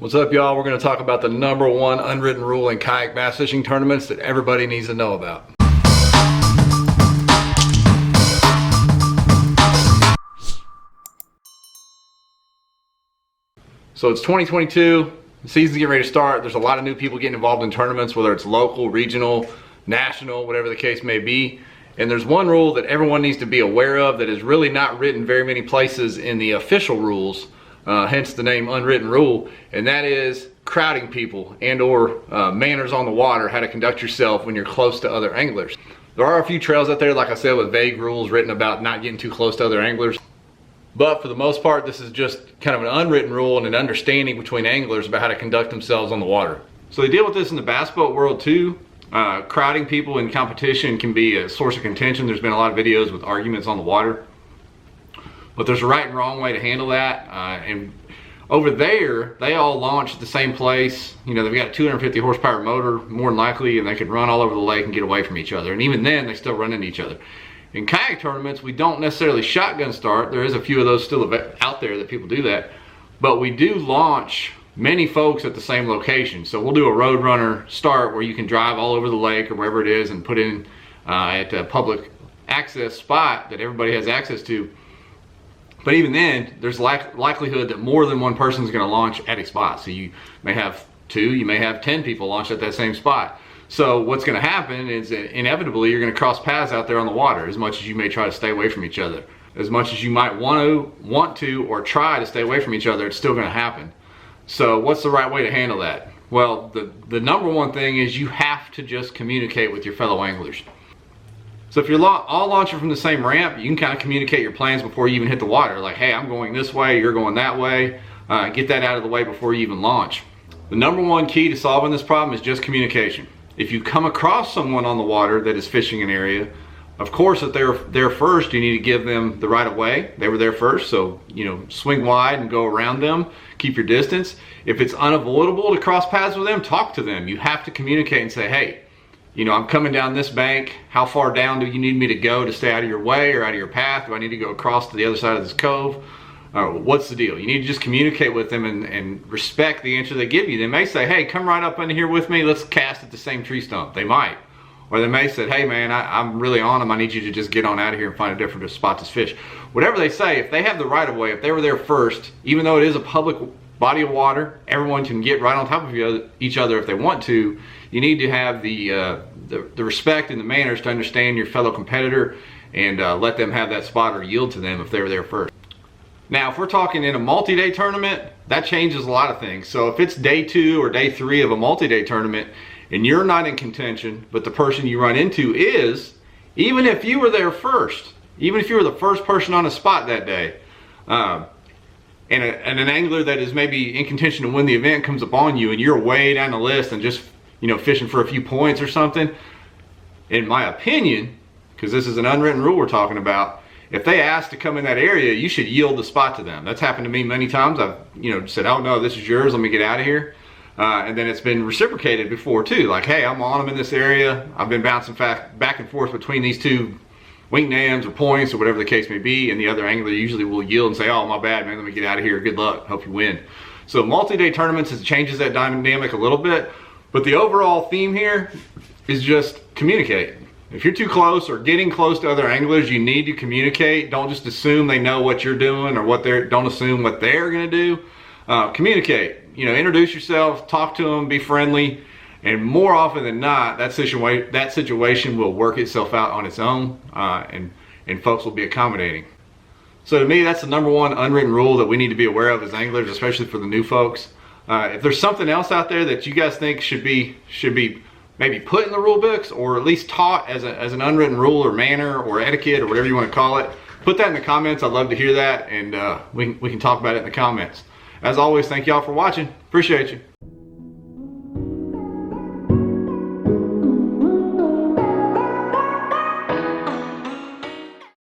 What's up, y'all? We're going to talk about the #1 unwritten rule in kayak bass fishing tournaments that everybody needs to know about. So it's 2022, the season's getting ready to start. There's a lot of new people getting involved in tournaments, whether it's local, regional, national, whatever the case may be. And there's one rule that everyone needs to be aware of that is really not written very many places in the official rules, hence the name unwritten rule, and that is crowding people and or manners on the water, how to conduct yourself when you're close to other anglers. There are a few trails out there, like I said, with vague rules written about not getting too close to other anglers. But for the most part, this is just kind of an unwritten rule and an understanding between anglers about how to conduct themselves on the water. So they deal with this in the bass boat world too. Crowding people in competition can be a source of contention. There's been a lot of videos with arguments on the water. But there's a right and wrong way to handle that. And over there, they all launch at the same place. You know, they've got a 250 horsepower motor, more than likely, and they can run all over the lake and get away from each other. And even then, they still run into each other. In kayak tournaments, we don't necessarily shotgun start. There is a few of those still out there that people do that. But we do launch many folks at the same location. So we'll do a road runner start where you can drive all over the lake or wherever it is and put in at a public access spot that everybody has access to. But even then, there's likelihood that more than one person is going to launch at a spot. So you may have 2, you may have 10 people launch at that same spot. So what's going to happen is that inevitably you're going to cross paths out there on the water, as much as you may try to stay away from each other. As much as you might want to or try to stay away from each other, it's still going to happen. So what's the right way to handle that? Well, the #1 thing is you have to just communicate with your fellow anglers. So if you're all launching from the same ramp, you can kind of communicate your plans before you even hit the water. Like, hey, I'm going this way, you're going that way. Get that out of the way before you even launch. The #1 key to solving this problem is just communication. If you come across someone on the water that is fishing an area, of course, if they're there first, you need to give them the right of way. They were there first, so, you know, swing wide and go around them. Keep your distance. If it's unavoidable to cross paths with them, talk to them. You have to communicate and say, hey, you know, I'm coming down this bank. How far down do you need me to go to stay out of your way or out of your path? Do I need to go across to the other side of this cove? What's the deal? You need to just communicate with them and respect the answer they give you. They may say, hey, come right up into here with me. Let's cast at the same tree stump. They might. Or they may say, hey man, I'm really on them. I need you to just get on out of here and find a different spot to fish. Whatever they say, if they have the right of way, if they were there first, even though it is a public body of water, everyone can get right on top of each other if they want to. You need to have the respect and the manners to understand your fellow competitor and let them have that spot or yield to them if they were there first. Now, if we're talking in a multi-day tournament, that changes a lot of things. So if it's day 2 or day 3 of a multi-day tournament and you're not in contention, but the person you run into is, even if you were there first, even if you were the first person on a spot that day, and an angler that is maybe in contention to win the event comes upon you and you're way down the list and just, you know, fishing for a few points or something, in my opinion, because this is an unwritten rule we're talking about, if they ask to come in that area, you should yield the spot to them. That's happened to me many times. I've, you know, said, oh no, this is yours, let me get out of here. And then it's been reciprocated before too. Like, hey, I'm on them in this area. I've been bouncing back and forth between these 2 wing nams or points or whatever the case may be, and the other angler usually will yield and say, oh, my bad, man, let me get out of here. Good luck, hope you win. So multi-day tournaments, it changes that dynamic a little bit, but the overall theme here is just communicate. If you're too close or getting close to other anglers, you need to communicate. Don't just assume they know what you're doing or don't assume what they're gonna do. Communicate, you know, introduce yourself, talk to them, be friendly, and more often than not, that situation will work itself out on its own, and folks will be accommodating. So to me, that's the #1 unwritten rule that we need to be aware of as anglers, especially for the new folks. If there's something else out there that you guys think should be maybe put in the rule books or at least taught as an unwritten rule or manner or etiquette or whatever you want to call it, put that in the comments. I'd love to hear that, and we can talk about it in the comments. As always, thank y'all for watching. Appreciate you.